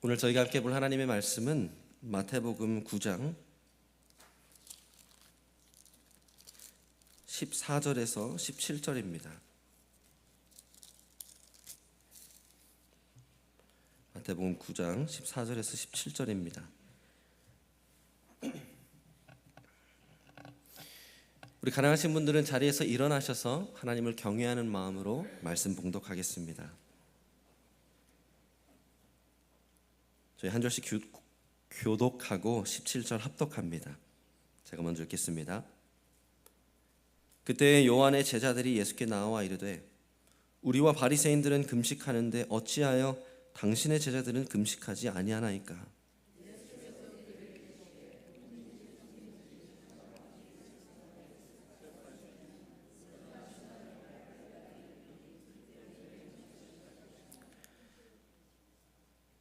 오늘 저희가 함께 볼 하나님의 말씀은 마태복음 9장 14절에서 17절입니다. 마태복음 9장 14절에서 17절입니다. 우리 가능하신 분들은 자리에서 일어나셔서 하나님을 경외하는 마음으로 말씀 봉독하겠습니다. 저희 한 절씩 교독하고 17절 합독합니다. 제가 먼저 읽겠습니다. 그때 요한의 제자들이 예수께 나와 이르되 우리와 바리새인들은 금식하는데 어찌하여 당신의 제자들은 금식하지 아니하나이까?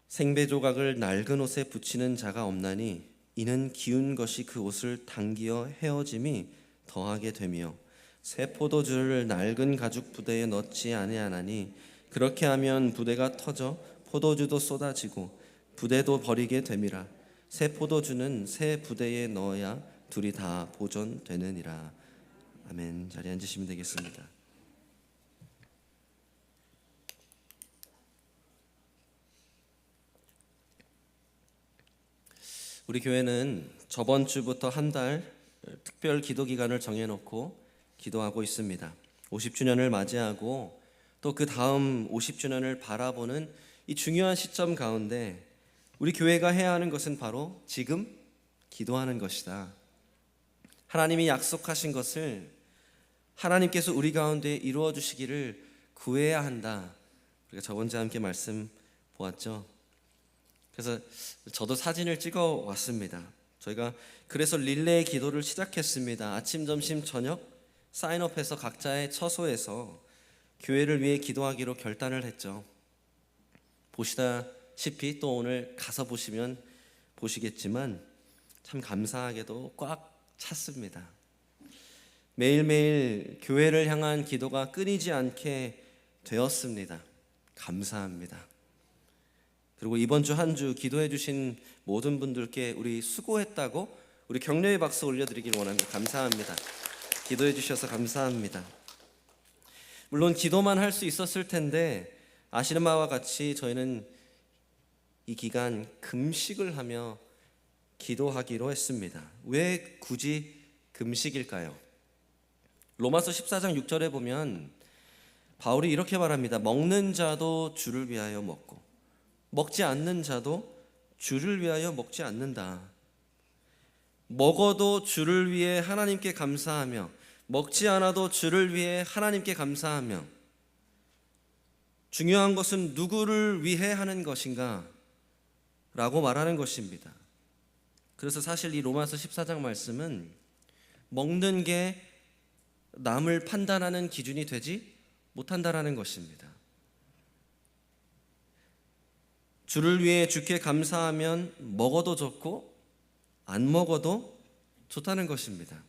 생배 조각을 낡은 옷에 붙이는 자가 없나니 이는 기운 것이 그 옷을 당기어 헤어짐이 더하게 되며 새 포도주를 낡은 가죽 부대에 넣지 아니하나니 그렇게 하면 부대가 터져 포도주도 쏟아지고 부대도 버리게 됨이라. 새 포도주는 새 부대에 넣어야 둘이 다 보존되느니라. 아멘. 자리에 앉으시면 되겠습니다. 우리 교회는 저번 주부터 한 달 특별 기도 기간을 정해놓고 기도하고 있습니다. 50주년을 맞이하고 또 그 다음 50주년을 바라보는 이 중요한 시점 가운데 우리 교회가 해야 하는 것은 바로 지금 기도하는 것이다. 하나님이 약속하신 것을 하나님께서 우리 가운데 이루어 주시기를 구해야 한다. 우리가 저번 주에 함께 말씀 보았죠. 그래서 저도 사진을 찍어 왔습니다. 저희가 그래서 릴레이 기도를 시작했습니다. 아침, 점심, 저녁 사인업해서 각자의 처소에서 교회를 위해 기도하기로 결단을 했죠. 보시다시피 또 오늘 가서 보시면 보시겠지만 참 감사하게도 꽉 찼습니다. 매일매일 교회를 향한 기도가 끊이지 않게 되었습니다. 감사합니다. 그리고 이번 주 한 주 기도해 주신 모든 분들께 우리 수고했다고 우리 격려의 박수 올려드리길 원합니다. 감사합니다. 기도해 주셔서 감사합니다. 물론 기도만 할 수 있었을 텐데 아시는 바와 같이 저희는 이 기간 금식을 하며 기도하기로 했습니다. 왜 굳이 금식일까요? 로마서 14장 6절에 보면 바울이 이렇게 말합니다. 먹는 자도 주를 위하여 먹고 먹지 않는 자도 주를 위하여 먹지 않는다. 먹어도 주를 위해 하나님께 감사하며 먹지 않아도 주를 위해 하나님께 감사하며 중요한 것은 누구를 위해 하는 것인가? 라고 말하는 것입니다. 그래서 사실 이 로마서 14장 말씀은 먹는 게 남을 판단하는 기준이 되지 못한다라는 것입니다. 주를 위해 주께 감사하면 먹어도 좋고 안 먹어도 좋다는 것입니다.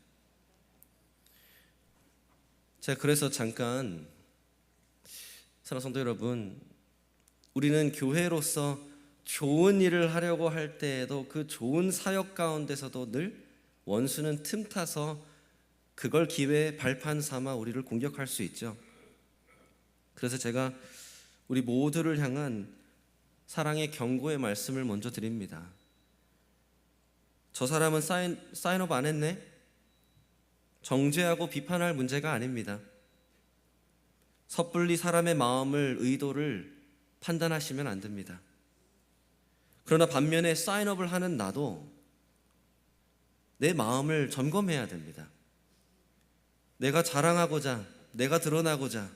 제가 그래서 잠깐 사랑하는 성도 여러분, 우리는 교회로서 좋은 일을 하려고 할 때에도 그 좋은 사역 가운데서도 늘 원수는 틈타서 그걸 기회의 발판 삼아 우리를 공격할 수 있죠. 그래서 제가 우리 모두를 향한 사랑의 경고의 말씀을 먼저 드립니다. 저 사람은 사인업 안 했네? 정죄하고 비판할 문제가 아닙니다. 섣불리 사람의 마음을, 의도를 판단하시면 안 됩니다. 그러나 반면에 사인업을 하는 나도 내 마음을 점검해야 됩니다. 내가 자랑하고자, 내가 드러나고자,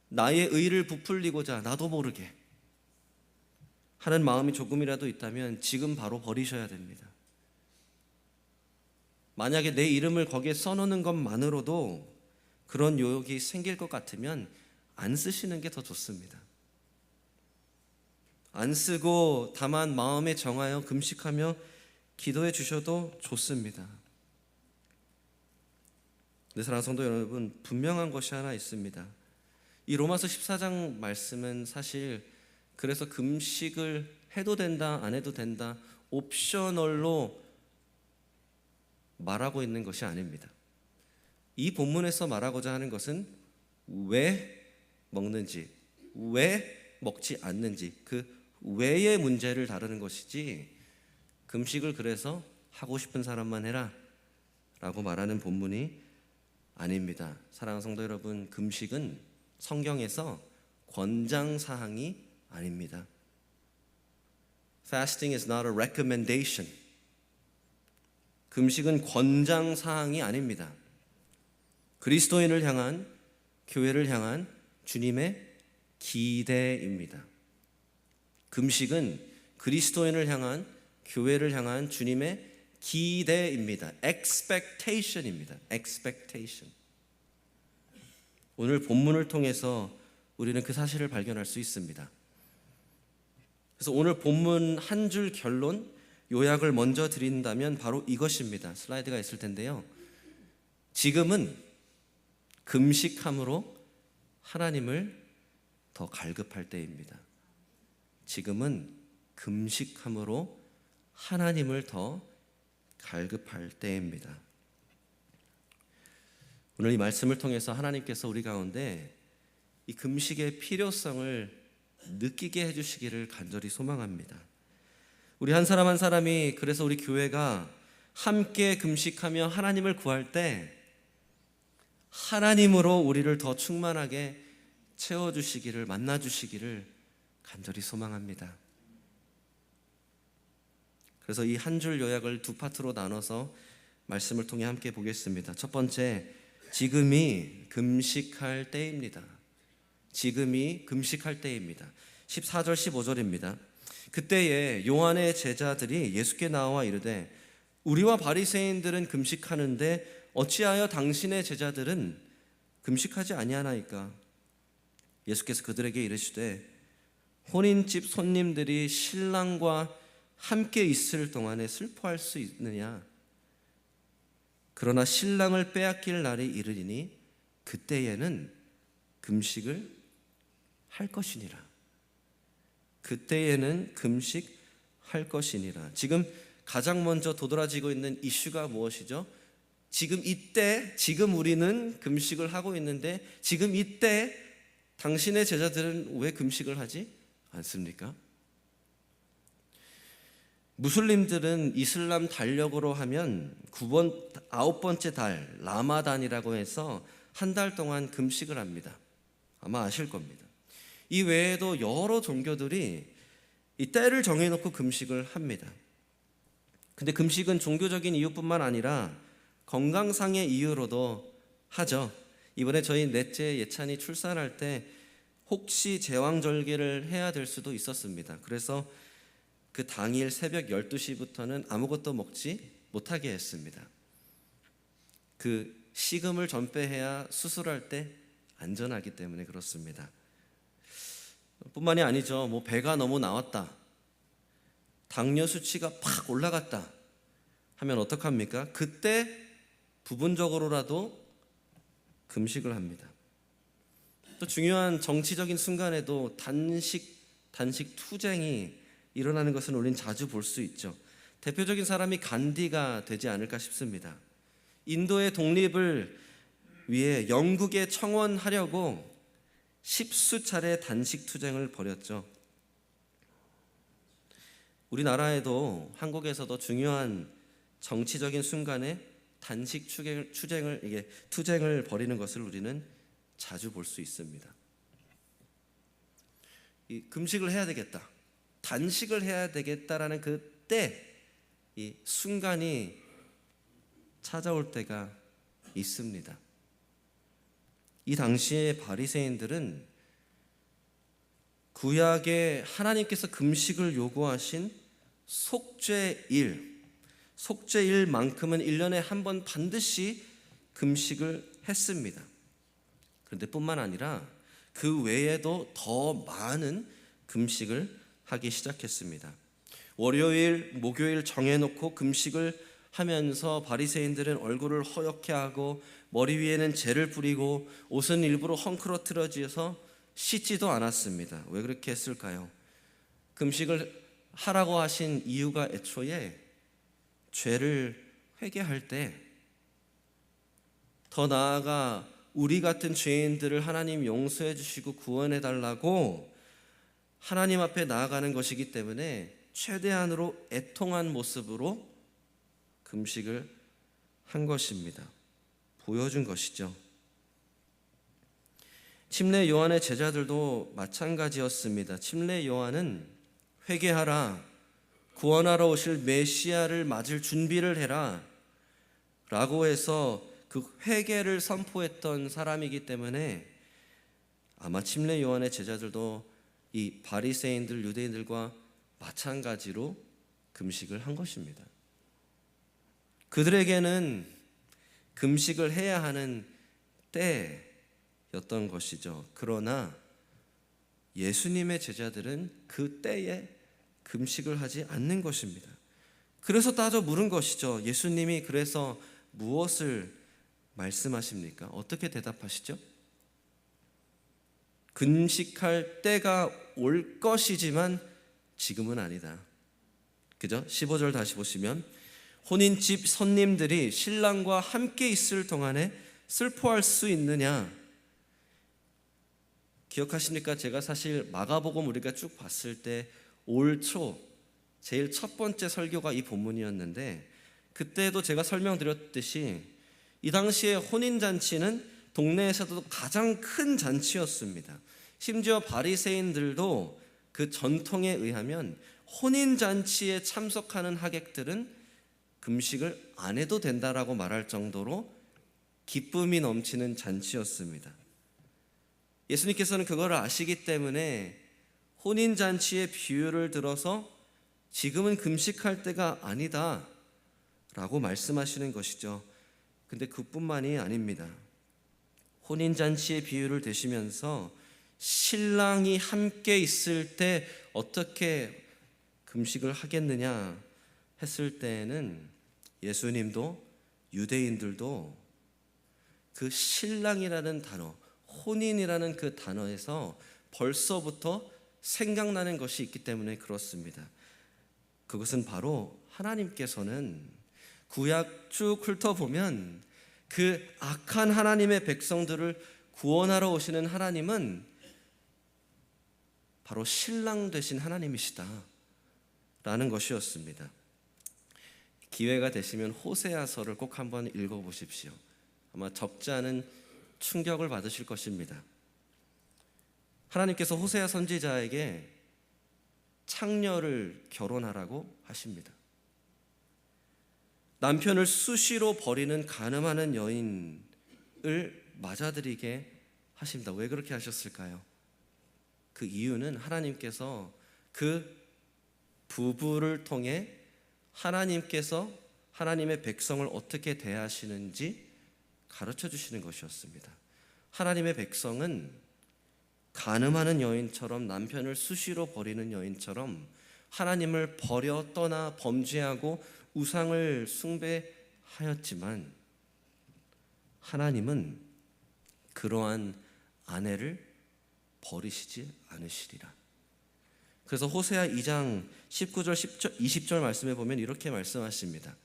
나의 의를 부풀리고자 나도 모르게 하는 마음이 조금이라도 있다면 지금 바로 버리셔야 됩니다. 만약에 내 이름을 거기에 써놓는 것만으로도 그런 요욕이 생길 것 같으면 안 쓰시는 게 더 좋습니다. 안 쓰고 다만 마음에 정하여 금식하며 기도해 주셔도 좋습니다. 내 사랑하는 성도 여러분, 분명한 것이 하나 있습니다. 이 로마서 14장 말씀은 사실 그래서 금식을 해도 된다, 안 해도 된다, 옵셔널로 말하고 있는 것이 아닙니다. 이 본문에서 말하고자 하는 것은 왜 먹는지, 왜 먹지 않는지, 그 왜의 문제를 다루는 것이지, 금식을 그래서 하고 싶은 사람만 해라 라고 말하는 본문이 아닙니다. 사랑하는 성도 여러분, 금식은 성경에서 권장사항이 아닙니다. Fasting is not a recommendation. 금식은 권장사항이 아닙니다. 그리스도인을 향한, 교회를 향한 주님의 기대입니다. 금식은 그리스도인을 향한, 교회를 향한 주님의 기대입니다. expectation입니다. expectation. 오늘 본문을 통해서 우리는 그 사실을 발견할 수 있습니다. 그래서 오늘 본문 한 줄 결론, 요약을 먼저 드린다면 바로 이것입니다. 슬라이드가 있을 텐데요. 지금은 금식함으로 하나님을 더 갈급할 때입니다. 지금은 금식함으로 하나님을 더 갈급할 때입니다. 오늘 이 말씀을 통해서 하나님께서 우리 가운데 이 금식의 필요성을 느끼게 해주시기를 간절히 소망합니다. 우리 한 사람 한 사람이, 그래서 우리 교회가 함께 금식하며 하나님을 구할 때 하나님으로 우리를 더 충만하게 채워주시기를, 만나주시기를 간절히 소망합니다. 그래서 이 한 줄 요약을 두 파트로 나눠서 말씀을 통해 함께 보겠습니다. 첫 번째, 지금이 금식할 때입니다. 지금이 금식할 때입니다. 14절 15절입니다. 그때에 요한의 제자들이 예수께 나와 이르되 우리와 바리새인들은 금식하는데 어찌하여 당신의 제자들은 금식하지 아니하나이까? 예수께서 그들에게 이르시되 혼인집 손님들이 신랑과 함께 있을 동안에 슬퍼할 수 있느냐? 그러나 신랑을 빼앗길 날이 이르리니 그때에는 금식을 할 것이니라. 그때에는 금식할 것이니라. 지금 가장 먼저 도드라지고 있는 이슈가 무엇이죠? 지금 이때, 지금 우리는 금식을 하고 있는데 지금 이때 당신의 제자들은 왜 금식을 하지 않습니까? 무슬림들은 이슬람 달력으로 하면 9번째 달 라마단이라고 해서 한 달 동안 금식을 합니다. 아마 아실 겁니다. 이 외에도 여러 종교들이 이 때를 정해놓고 금식을 합니다. 근데 금식은 종교적인 이유뿐만 아니라 건강상의 이유로도 하죠. 이번에 저희 넷째 예찬이 출산할 때 혹시 제왕절개를 해야 될 수도 있었습니다. 그래서 그 당일 새벽 12시부터는 아무것도 먹지 못하게 했습니다. 그 식음을 전폐해야 수술할 때 안전하기 때문에 그렇습니다. 뿐만이 아니죠. 뭐 배가 너무 나왔다, 당뇨 수치가 팍 올라갔다 하면 어떡합니까? 그때 부분적으로라도 금식을 합니다. 또 중요한 정치적인 순간에도 단식 투쟁이 일어나는 것은 우린 자주 볼 수 있죠. 대표적인 사람이 간디가 되지 않을까 싶습니다. 인도의 독립을 위해 영국에 청원하려고 10수차례 단식 투쟁을 벌였죠. 우리나라에도, 한국에서도 중요한 정치적인 순간에 단식 투쟁을 벌이는 것을 우리는 자주 볼 수 있습니다. 이 금식을 해야 되겠다, 단식을 해야 되겠다라는 그때, 이 순간이 찾아올 때가 있습니다. 이 당시에 바리새인들은 구약에 하나님께서 금식을 요구하신 속죄일만큼은 1년에 한 번 반드시 금식을 했습니다. 그런데 뿐만 아니라 그 외에도 더 많은 금식을 하기 시작했습니다. 월요일, 목요일 정해놓고 금식을 하면서 바리새인들은 얼굴을 허옇게 하고 머리 위에는 재를 뿌리고 옷은 일부러 헝클어트러져서 씻지도 않았습니다. 왜 그렇게 했을까요? 금식을 하라고 하신 이유가 애초에 죄를 회개할 때, 더 나아가 우리 같은 죄인들을 하나님 용서해 주시고 구원해 달라고 하나님 앞에 나아가는 것이기 때문에 최대한으로 애통한 모습으로 금식을 한 것입니다. 보여준 것이죠. 침례 요한의 제자들도 마찬가지였습니다. 침례 요한은 회개하라, 구원하러 오실 메시아를 맞을 준비를 해라 라고 해서 그 회개를 선포했던 사람이기 때문에 아마 침례 요한의 제자들도 이 바리새인들, 유대인들과 마찬가지로 금식을 한 것입니다. 그들에게는 금식을 해야 하는 때였던 것이죠. 그러나 예수님의 제자들은 그 때에 금식을 하지 않는 것입니다. 그래서 따져 물은 것이죠. 예수님이 그래서 무엇을 말씀하십니까? 어떻게 대답하시죠? 금식할 때가 올 것이지만 지금은 아니다. 그죠? 15절 다시 보시면 혼인집 손님들이 신랑과 함께 있을 동안에 슬퍼할 수 있느냐? 기억하십니까? 제가 사실 마가복음 우리가 쭉 봤을 때 올 초 제일 첫 번째 설교가 이 본문이었는데, 그때도 제가 설명드렸듯이 이 당시에 혼인잔치는 동네에서도 가장 큰 잔치였습니다. 심지어 바리새인들도 그 전통에 의하면 혼인잔치에 참석하는 하객들은 금식을 안 해도 된다라고 말할 정도로 기쁨이 넘치는 잔치였습니다. 예수님께서는 그걸 아시기 때문에 혼인잔치의 비유를 들어서 지금은 금식할 때가 아니다 라고 말씀하시는 것이죠. 근데 그뿐만이 아닙니다. 혼인잔치의 비유를 대시면서 신랑이 함께 있을 때 어떻게 금식을 하겠느냐 했을 때에는 예수님도 유대인들도 그 신랑이라는 단어, 혼인이라는 그 단어에서 벌써부터 생각나는 것이 있기 때문에 그렇습니다. 그것은 바로 하나님께서는 구약 쭉 훑어보면 그 악한 하나님의 백성들을 구원하러 오시는 하나님은 바로 신랑 되신 하나님이시다 라는 것이었습니다. 기회가 되시면 호세아서를 꼭 한번 읽어보십시오. 아마 적지 않은 충격을 받으실 것입니다. 하나님께서 호세아 선지자에게 창녀를 결혼하라고 하십니다. 남편을 수시로 버리는 간음하는 여인을 맞아들이게 하십니다. 왜 그렇게 하셨을까요? 그 이유는 하나님께서 그 부부를 통해 하나님께서 하나님의 백성을 어떻게 대하시는지 가르쳐 주시는 것이었습니다. 하나님의 백성은 간음하는 여인처럼, 남편을 수시로 버리는 여인처럼 하나님을 버려 떠나 범죄하고 우상을 숭배하였지만 하나님은 그러한 아내를 버리시지 않으시리라. 그래서 호세아 2장 19절 20절 말씀에 보면 이렇게 말씀하십니다.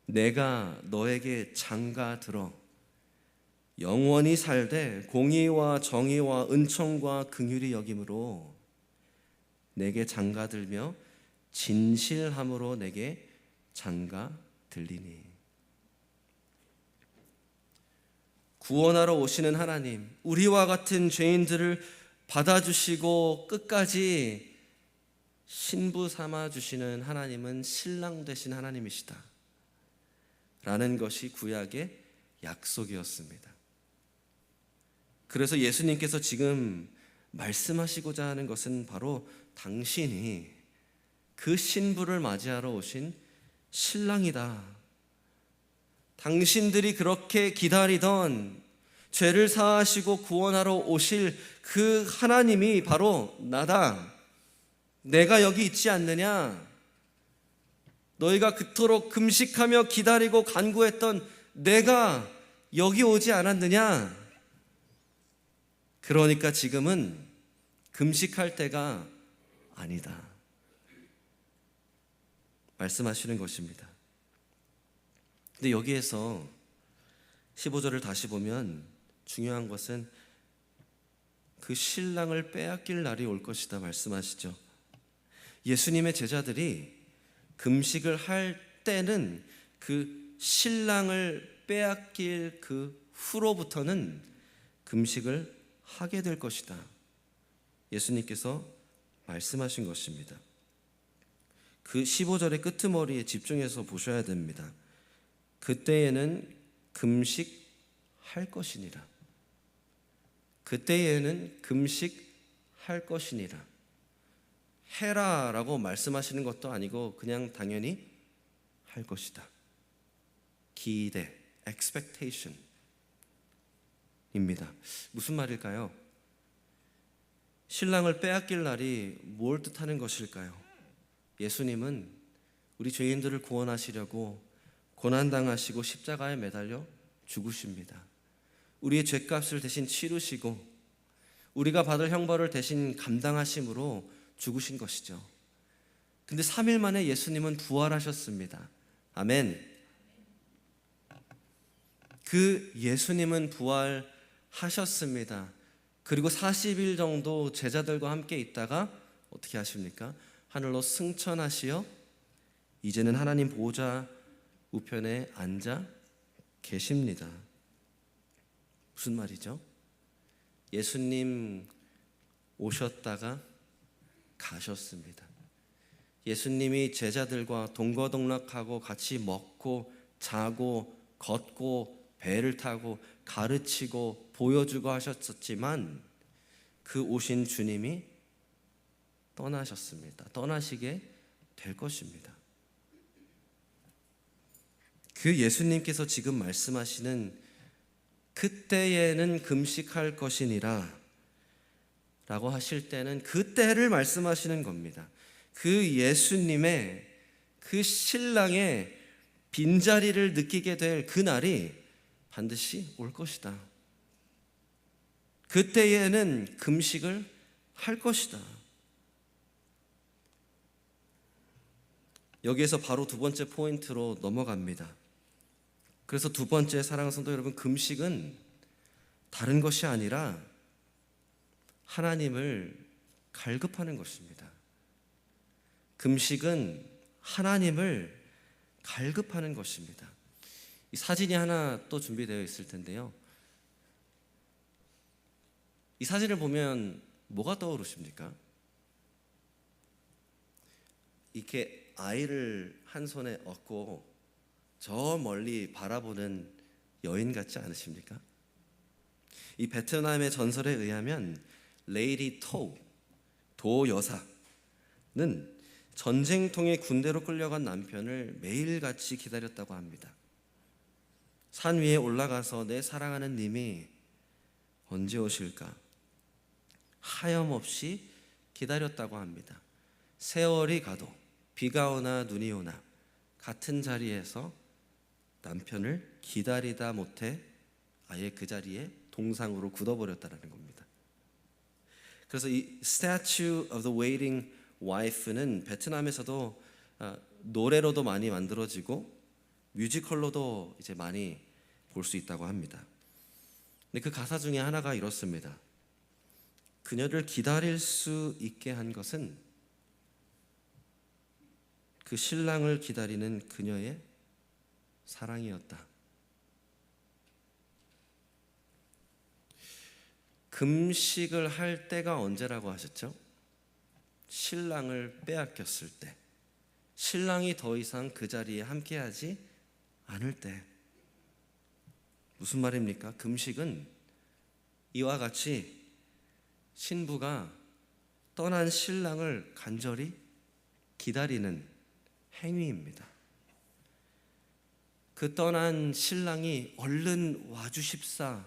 내가 너에게 장가들어 영원히 살되 공의와 정의와 은총과 긍휼이 여김으로 내게 장가들며 진실함으로 내게 장가들리니. 구원하러 오시는 하나님, 우리와 같은 죄인들을 받아주시고 끝까지 신부 삼아주시는 하나님은 신랑 되신 하나님이시다 라는 것이 구약의 약속이었습니다. 그래서 예수님께서 지금 말씀하시고자 하는 것은 바로 당신이 그 신부를 맞이하러 오신 신랑이다. 당신들이 그렇게 기다리던 죄를 사하시고 구원하러 오실 그 하나님이 바로 나다. 내가 여기 있지 않느냐? 너희가 그토록 금식하며 기다리고 간구했던 내가 여기 오지 않았느냐? 그러니까 지금은 금식할 때가 아니다 말씀하시는 것입니다. 근데 여기에서 15절을 다시 보면 중요한 것은 그 신랑을 빼앗길 날이 올 것이다 말씀하시죠. 예수님의 제자들이 금식을 할 때는 그 신랑을 빼앗길 그 후로부터는 금식을 하게 될 것이다 예수님께서 말씀하신 것입니다. 그 15절의 끄트머리에 집중해서 보셔야 됩니다. 그때에는 금식할 것이니라. 그때에는 금식할 것이니라. 해라라고 말씀하시는 것도 아니고 그냥 당연히 할 것이다. 기대, expectation입니다. 무슨 말일까요? 신랑을 빼앗길 날이 뭘 뜻하는 것일까요? 예수님은 우리 죄인들을 구원하시려고 고난당하시고 십자가에 매달려 죽으십니다. 우리의 죄값을 대신 치르시고 우리가 받을 형벌을 대신 감당하심으로 죽으신 것이죠. 근데 3일 만에 예수님은 부활하셨습니다. 아멘. 그 예수님은 부활하셨습니다. 그리고 40일 정도 제자들과 함께 있다가 어떻게 하십니까? 하늘로 승천하시어 이제는 하나님 보좌 우편에 앉아 계십니다. 무슨 말이죠? 예수님 오셨다가 가셨습니다. 예수님이 제자들과 동거동락하고 같이 먹고 자고 걷고 배를 타고 가르치고 보여주고 하셨었지만 그 오신 주님이 떠나셨습니다. 떠나시게 될 것입니다. 그 예수님께서 지금 말씀하시는 그때에는 금식할 것이니라 라고 하실 때는 그때를 말씀하시는 겁니다. 그 예수님의 그 신랑의 빈자리를 느끼게 될 그 날이 반드시 올 것이다. 그때에는 금식을 할 것이다. 여기에서 바로 두 번째 포인트로 넘어갑니다. 그래서 두 번째 사랑하는 성도 여러분, 금식은 다른 것이 아니라 하나님을 갈급하는 것입니다. 금식은 하나님을 갈급하는 것입니다. 이 사진이 하나 또 준비되어 있을 텐데요. 이 사진을 보면 뭐가 떠오르십니까? 이렇게 아이를 한 손에 얻고 저 멀리 바라보는 여인 같지 않으십니까? 이 베트남의 전설에 의하면 레이디 도 여사는 전쟁통에 군대로 끌려간 남편을 매일같이 기다렸다고 합니다. 산 위에 올라가서 내 사랑하는 님이 언제 오실까 하염없이 기다렸다고 합니다. 세월이 가도 비가 오나 눈이 오나 같은 자리에서 남편을 기다리다 못해 아예 그 자리에 동상으로 굳어버렸다는 겁니다. 그래서 이 Statue of the Waiting Wife는 베트남에서도 노래로도 많이 만들어지고 뮤지컬로도 이제 많이 볼 수 있다고 합니다. 근데 그 가사 중에 하나가 이렇습니다. 그녀를 기다릴 수 있게 한 것은 그 신랑을 기다리는 그녀의 사랑이었다. 금식을 할 때가 언제라고 하셨죠? 신랑을 빼앗겼을 때, 신랑이 더 이상 그 자리에 함께하지 않을 때. 무슨 말입니까? 금식은 이와 같이 신부가 떠난 신랑을 간절히 기다리는 행위입니다. 그 떠난 신랑이 얼른 와주십사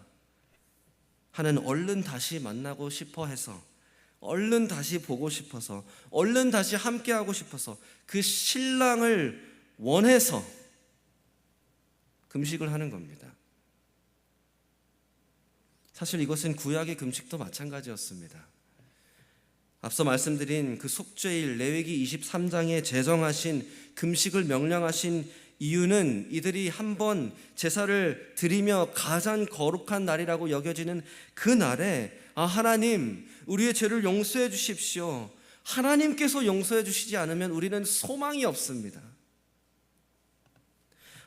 하는, 얼른 다시 만나고 싶어 해서, 얼른 다시 보고 싶어서, 얼른 다시 함께하고 싶어서, 그 신랑을 원해서 금식을 하는 겁니다. 사실 이것은 구약의 금식도 마찬가지였습니다. 앞서 말씀드린 그 속죄일 레위기 23장에 제정하신 금식을 명령하신 이유는 이들이 한번 제사를 드리며 가장 거룩한 날이라고 여겨지는 그 날에 하나님, 우리의 죄를 용서해 주십시오. 하나님께서 용서해 주시지 않으면 우리는 소망이 없습니다.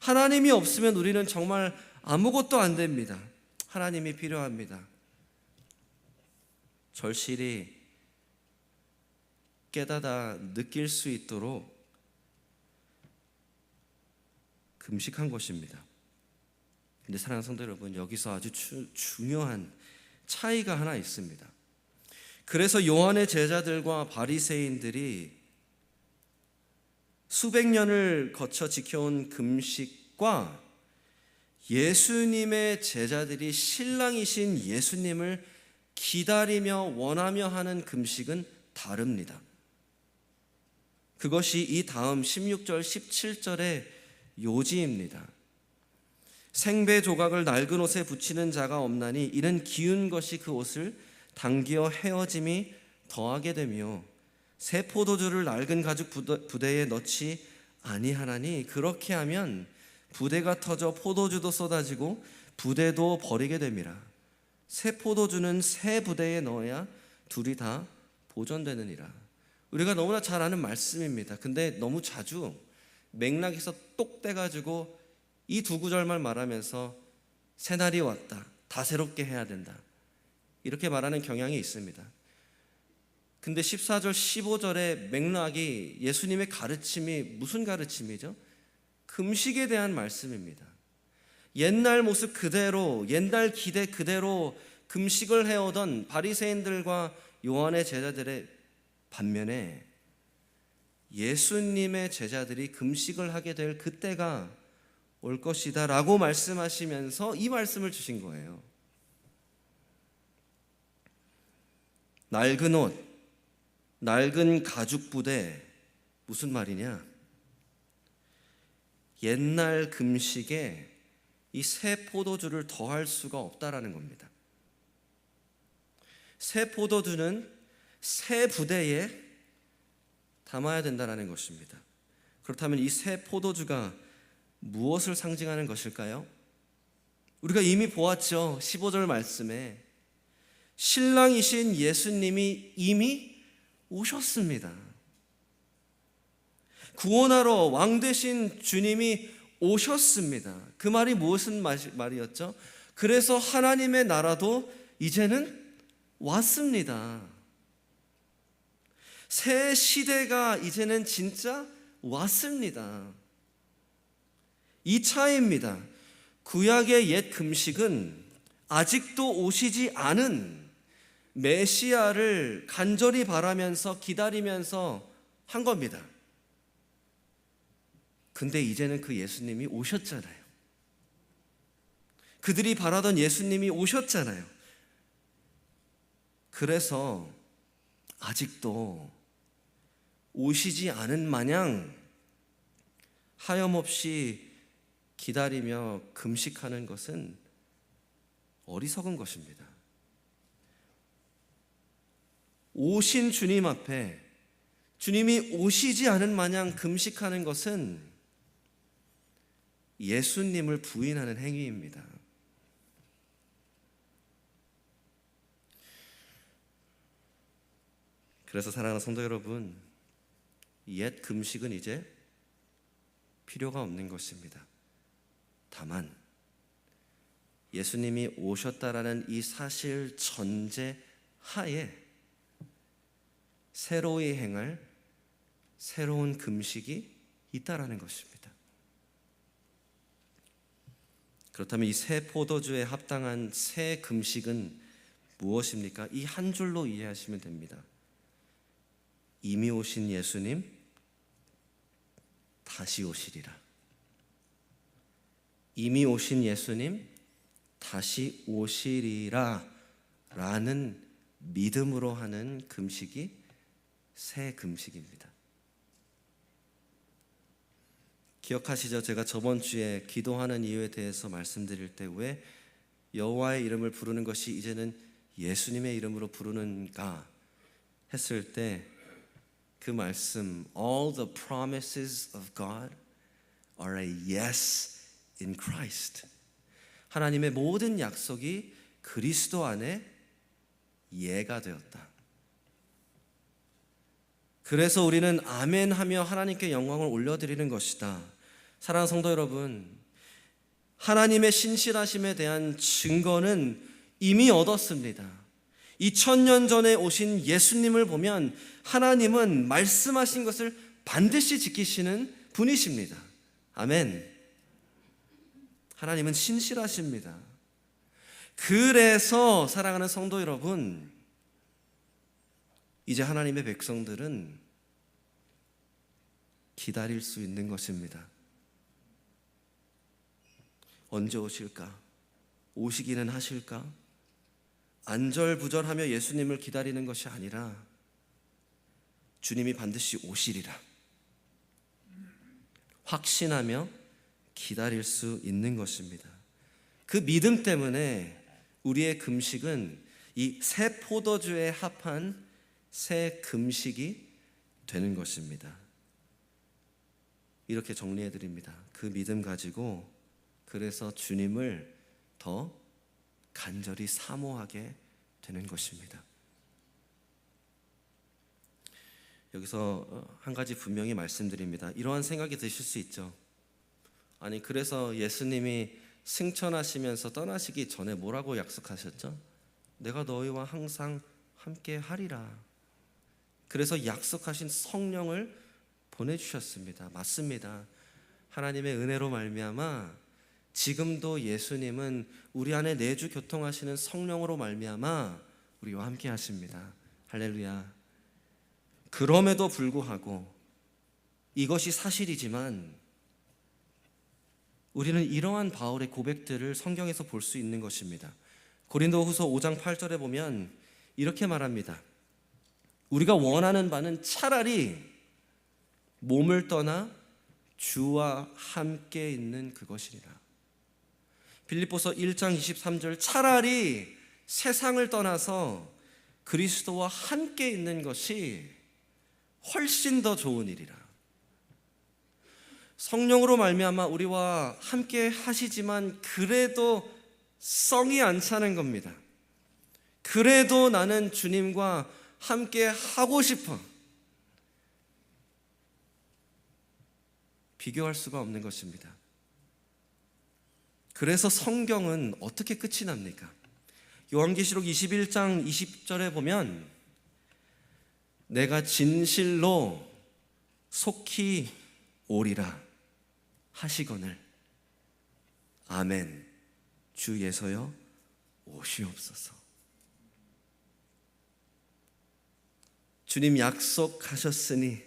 하나님이 없으면 우리는 정말 아무것도 안 됩니다. 하나님이 필요합니다. 절실히 깨닫아 느낄 수 있도록 금식한 것입니다. 근데 사랑하는 성도 여러분, 여기서 아주 중요한 차이가 하나 있습니다. 그래서 요한의 제자들과 바리새인들이 수백 년을 거쳐 지켜온 금식과 예수님의 제자들이 신랑이신 예수님을 기다리며 원하며 하는 금식은 다릅니다. 그것이 이 다음 16절 17절의 요지입니다. 생배 조각을 낡은 옷에 붙이는 자가 없나니 이는 기운 것이 그 옷을 당기어 헤어짐이 더하게 되며 새 포도주를 낡은 가죽 부대에 넣지 아니하나니 그렇게 하면 부대가 터져 포도주도 쏟아지고 부대도 버리게 됨이라. 새 포도주는 새 부대에 넣어야 둘이 다 보존되느니라. 우리가 너무나 잘 아는 말씀입니다. 근데 너무 자주 맥락에서 똑 떼가지고 이 두 구절만 말하면서 새날이 왔다, 다 새롭게 해야 된다, 이렇게 말하는 경향이 있습니다. 근데 14절 15절의 맥락이 예수님의 가르침이 무슨 가르침이죠? 금식에 대한 말씀입니다. 옛날 모습 그대로, 옛날 기대 그대로 금식을 해오던 바리새인들과 요한의 제자들의 반면에 예수님의 제자들이 금식을 하게 될 그때가 올 것이다 라고 말씀하시면서 이 말씀을 주신 거예요. 낡은 옷, 낡은 가죽 부대, 무슨 말이냐? 옛날 금식에 이 새 포도주를 더할 수가 없다라는 겁니다. 새 포도주는 새 부대에 담아야 된다는 것입니다. 그렇다면 이 새 포도주가 무엇을 상징하는 것일까요? 우리가 이미 보았죠. 15절 말씀에 신랑이신 예수님이 이미 오셨습니다. 구원하러 왕 되신 주님이 오셨습니다. 그 말이 무슨 말이었죠? 그래서 하나님의 나라도 이제는 왔습니다. 새 시대가 이제는 진짜 왔습니다. 이 차이입니다. 구약의 옛 금식은 아직도 오시지 않은 메시아를 간절히 바라면서 기다리면서 한 겁니다. 근데 이제는 그 예수님이 오셨잖아요. 그들이 바라던 예수님이 오셨잖아요. 그래서 아직도 오시지 않은 마냥 하염없이 기다리며 금식하는 것은 어리석은 것입니다. 오신 주님 앞에 주님이 오시지 않은 마냥 금식하는 것은 예수님을 부인하는 행위입니다. 그래서 사랑하는 성도 여러분, 옛 금식은 이제 필요가 없는 것입니다. 다만 예수님이 오셨다라는 이 사실 전제 하에 새로이 행할 새로운 금식이 있다라는 것입니다. 그렇다면 이 새 포도주에 합당한 새 금식은 무엇입니까? 이 한 줄로 이해하시면 됩니다. 이미 오신 예수님 다시 오시리라. 이미 오신 예수님 다시 오시리라 라는 믿음으로 하는 금식이 새 금식입니다. 기억하시죠? 제가 저번 주에 기도하는 이유에 대해서 말씀드릴 때 왜 여호와의 이름을 부르는 것이 이제는 예수님의 이름으로 부르는가 했을 때 그 말씀 All the promises of God are a yes in Christ. 하나님의 모든 약속이 그리스도 안에 예가 되었다. 그래서 우리는 아멘하며 하나님께 영광을 올려드리는 것이다. 사랑하는 성도 여러분, 하나님의 신실하심에 대한 증거는 이미 얻었습니다. 2000년 전에 오신 예수님을 보면 하나님은 말씀하신 것을 반드시 지키시는 분이십니다. 아멘. 하나님은 신실하십니다. 그래서 사랑하는 성도 여러분, 이제 하나님의 백성들은 기다릴 수 있는 것입니다. 언제 오실까? 오시기는 하실까? 안절부절하며 예수님을 기다리는 것이 아니라 주님이 반드시 오시리라 확신하며 기다릴 수 있는 것입니다. 그 믿음 때문에 우리의 금식은 이 새 포도주에 합한 새 금식이 되는 것입니다. 이렇게 정리해 드립니다. 그 믿음 가지고 그래서 주님을 더 간절히 사모하게 되는 것입니다. 여기서 한 가지 분명히 말씀드립니다. 이러한 생각이 드실 수 있죠. 아니, 그래서 예수님이 승천하시면서 떠나시기 전에 뭐라고 약속하셨죠? 내가 너희와 항상 함께 하리라. 그래서 약속하신 성령을 보내주셨습니다. 맞습니다. 하나님의 은혜로 말미암아 지금도 예수님은 우리 안에 내주 교통하시는 성령으로 말미암아 우리와 함께 하십니다. 할렐루야. 그럼에도 불구하고 이것이 사실이지만 우리는 이러한 바울의 고백들을 성경에서 볼 수 있는 것입니다. 고린도후서 5장 8절에 보면 이렇게 말합니다. 우리가 원하는 바는 차라리 몸을 떠나 주와 함께 있는 그것이니라. 빌립보서 1장 23절 차라리 세상을 떠나서 그리스도와 함께 있는 것이 훨씬 더 좋은 일이라. 성령으로 말미암아 우리와 함께 하시지만 그래도 성이 안 차는 겁니다. 그래도 나는 주님과 함께 하고 싶어. 비교할 수가 없는 것입니다. 그래서 성경은 어떻게 끝이 납니까? 요한계시록 21장 20절에 보면 내가 진실로 속히 오리라 하시거늘 아멘 주 예서여 오시옵소서. 주님 약속하셨으니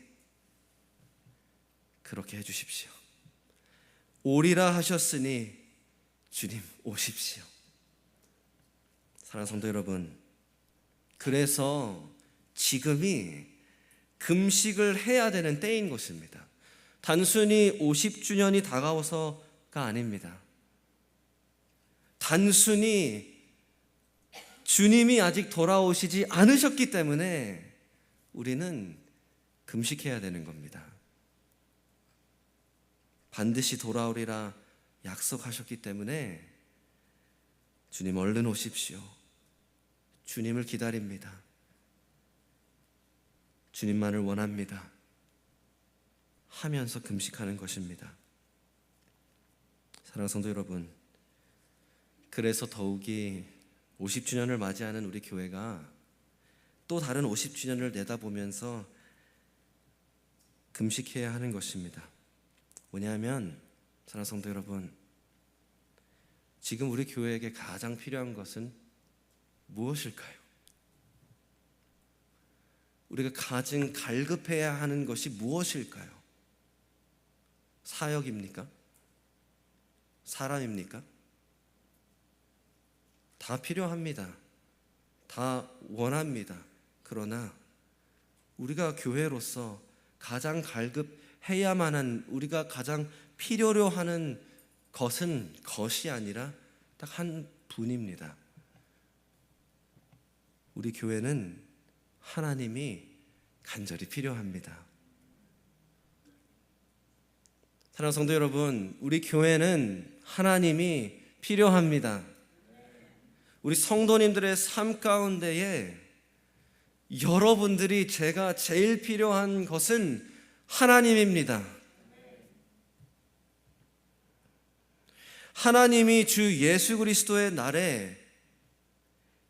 그렇게 해주십시오. 오리라 하셨으니 주님 오십시오. 사랑하는 성도 여러분, 그래서 지금이 금식을 해야 되는 때인 것입니다. 단순히 50주년이 다가와서가 아닙니다. 단순히 주님이 아직 돌아오시지 않으셨기 때문에 우리는 금식해야 되는 겁니다. 반드시 돌아오리라 약속하셨기 때문에 주님 얼른 오십시오. 주님을 기다립니다. 주님만을 원합니다. 하면서 금식하는 것입니다. 사랑하는 성도 여러분, 그래서 더욱이 50주년을 맞이하는 우리 교회가 또 다른 50주년을 내다보면서 금식해야 하는 것입니다. 뭐냐면 사랑하는 성도 여러분, 지금 우리 교회에게 가장 필요한 것은 무엇일까요? 우리가 가장 갈급해야 하는 것이 무엇일까요? 사역입니까? 사람입니까? 다 필요합니다. 다 원합니다. 그러나 우리가 교회로서 가장 갈급해야만 한, 우리가 가장 필요로 하는 것이 아니라 딱 한 분입니다. 우리 교회는 하나님이 간절히 필요합니다. 사랑하는 성도 여러분, 우리 교회는 하나님이 필요합니다. 우리 성도님들의 삶 가운데에 여러분들이 제가 제일 필요한 것은 하나님입니다. 하나님이 주 예수 그리스도의 날에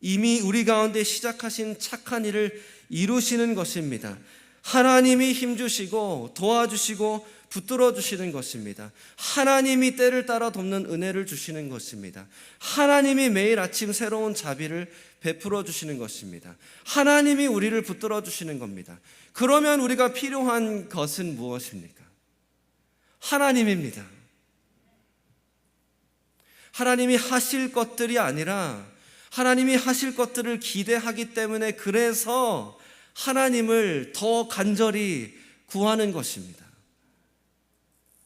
이미 우리 가운데 시작하신 착한 일을 이루시는 것입니다. 하나님이 힘주시고 도와주시고 붙들어 주시는 것입니다. 하나님이 때를 따라 돕는 은혜를 주시는 것입니다. 하나님이 매일 아침 새로운 자비를 베풀어 주시는 것입니다. 하나님이 우리를 붙들어 주시는 겁니다. 그러면 우리가 필요한 것은 무엇입니까? 하나님입니다. 하나님이 하실 것들이 아니라 하나님이 하실 것들을 기대하기 때문에 그래서 하나님을 더 간절히 구하는 것입니다.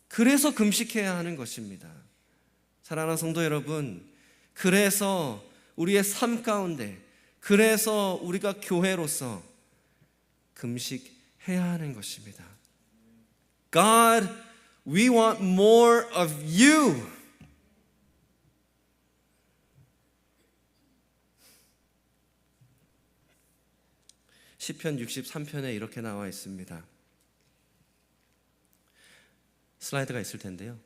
그래서 금식해야 하는 것입니다. 사랑하는 성도 여러분, 그래서 우리의 삶 가운데, 그래서 우리가 교회로서 금식해야 하는 것입니다. God, we want more of you. 시편 63편에 이렇게 나와 있습니다. 슬라이드가 있을 텐데요.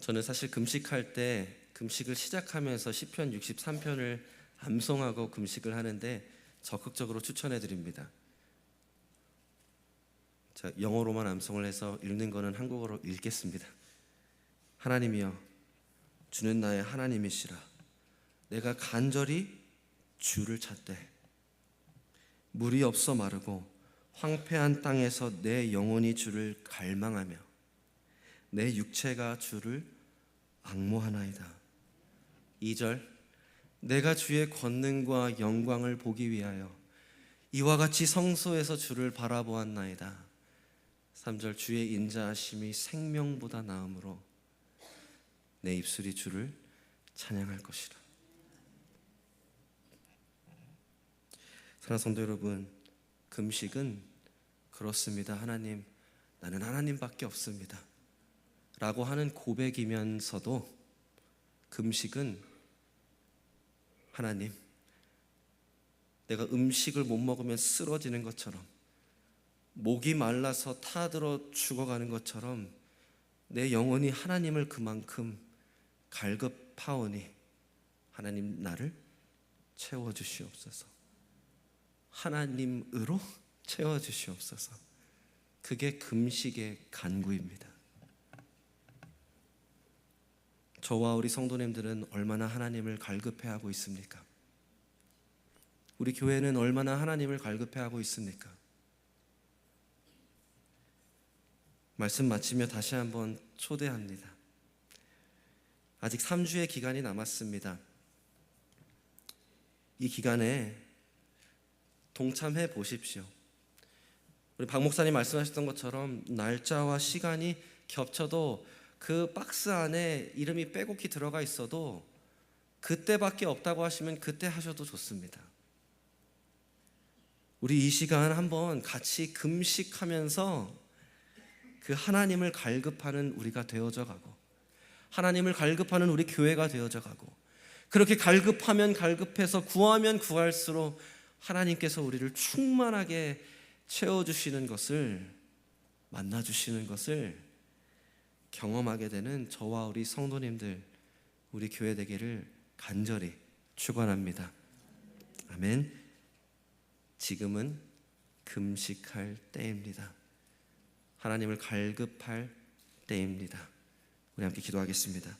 저는 사실 금식할 때 금식을 시작하면서 시편 63편을 암송하고 금식을 하는데 적극적으로 추천해 드립니다. 자, 영어로만 암송을 해서 읽는 거는 한국어로 읽겠습니다. 하나님이여, 주는 나의 하나님이시라. 내가 간절히 주를 찾되 물이 없어 마르고 황폐한 땅에서 내 영혼이 주를 갈망하며 내 육체가 주를 앙모하나이다. 2절, 내가 주의 권능과 영광을 보기 위하여 이와 같이 성소에서 주를 바라보았나이다. 3절, 주의 인자하심이 생명보다 나음으로 내 입술이 주를 찬양할 것이라. 사랑하는 성도 여러분, 금식은 그렇습니다. 하나님, 나는 하나님밖에 없습니다 라고 하는 고백이면서도 금식은 하나님, 내가 음식을 못 먹으면 쓰러지는 것처럼, 목이 말라서 타들어 죽어가는 것처럼 내 영혼이 하나님을 그만큼 갈급하오니 하나님 나를 채워주시옵소서. 하나님으로 채워주시옵소서. 그게 금식의 간구입니다. 저와 우리 성도님들은 얼마나 하나님을 갈급해하고 있습니까? 우리 교회는 얼마나 하나님을 갈급해하고 있습니까? 말씀 마치며 다시 한번 초대합니다. 아직 3주의 기간이 남았습니다. 이 기간에 동참해 보십시오. 우리 박 목사님 말씀하셨던 것처럼 날짜와 시간이 겹쳐도 그 박스 안에 이름이 빼곡히 들어가 있어도 그때밖에 없다고 하시면 그때 하셔도 좋습니다. 우리 이 시간 한번 같이 금식하면서 그 하나님을 갈급하는 우리가 되어져 가고, 하나님을 갈급하는 우리 교회가 되어져 가고, 그렇게 갈급하면 갈급해서 구하면 구할수록 하나님께서 우리를 충만하게 채워주시는 것을, 만나주시는 것을 경험하게 되는 저와 우리 성도님들, 우리 교회 되기를 간절히 축원합니다. 아멘. 지금은 금식할 때입니다. 하나님을 갈급할 때입니다. 우리 함께 기도하겠습니다.